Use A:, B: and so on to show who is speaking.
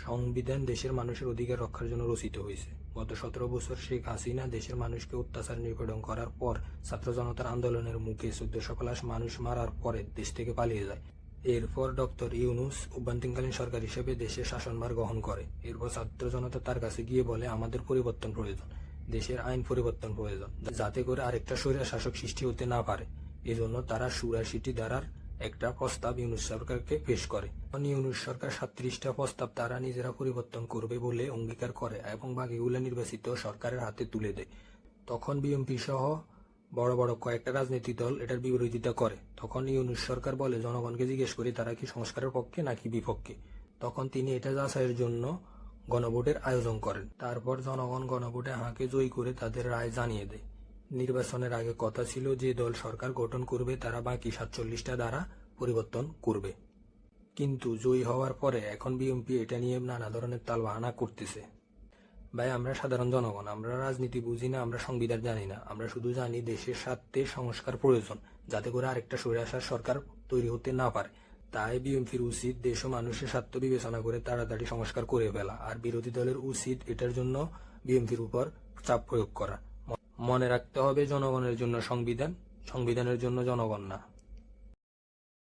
A: সংবিধান দেশের মানুষের অধিকার রক্ষার জন্য রচিত হয়েছে। গত 17 বছর শেখ হাসিনা দেশের মানুষকে অত্যাচার নিপীড়ন করার পর ছাত্র জনতার আন্দোলনের মুখে 1400 লাখ মানুষ মারার পরে দেশ থেকে পালিয়ে যায়। এরপর ডক্টর ইউনূস অভ্যন্তরীণকালীন সরকার হিসেবে দেশের শাসনভার গ্রহণ করে। এরপর ছাত্র জনতা তার কাছে গিয়ে বলে, আমাদের পরিবর্তন প্রয়োজন, দেশের আইন পরিবর্তন প্রয়োজন, যাতে করে আরেকটা স্বৈর শাসক সৃষ্টি হতে না পারে। এজন্য তারা ৮৪টি ধারার একটা প্রস্তাব ইউনূস সরকারকে পেশ করে। ইউনূস সরকার ৩৭টা প্রস্তাব তারা নিজেরা পরিবর্তন করবে বলে অঙ্গীকার করে এবং বাকিগুলো নির্বাচিত সরকারের হাতে তুলে দেয়। তখন বিএনপি সহ বড় বড় কয়েকটা রাজনৈতিক দল এটার বিরোধিতা করে। তখন ইউনূস সরকার বলে, জনগণকে জিজ্ঞেস করি তারা কি সংস্কারের পক্ষে নাকি বিপক্ষে। তখন তিনি এটা যাচাইয়ের জন্য গণভোটের আয়োজন করেন। তারপর জনগণ গণভোটে হাঁকে জয়ী করে তাদের রায় জানিয়ে দেয়। নির্বাচনের আগে কথা ছিল যে দল সরকার গঠন করবে তারা বাকি ৪৭টা ধারা পরিবর্তন করবে। কিন্তু জয়ী হওয়ার পরে এখন বিএনপি এটা নিয়ে নানা ধরনের তালবাহানা করতেছে। ভাই, আমরা সাধারণ জনগণ, আমরা রাজনীতি বুঝি না, আমরা সংবিধান জানি না। আমরা শুধু জানি দেশের স্বার্থে সংস্কার প্রয়োজন, যাতে করে আরেকটা স্বৈরাচার সরকার তৈরি হতে না পারে। তাই বিএনপির উচিত দেশ ও মানুষের স্বার্থ বিবেচনা করে তাড়াতাড়ি সংস্কার করে ফেলা, আর বিরোধী দলের উচিত এটার জন্য বিএনপির উপর চাপ প্রয়োগ করা। মনে রাখতে হবে, জনগণের জন্য সংবিধান, সংবিধানের জন্য জনগণ না।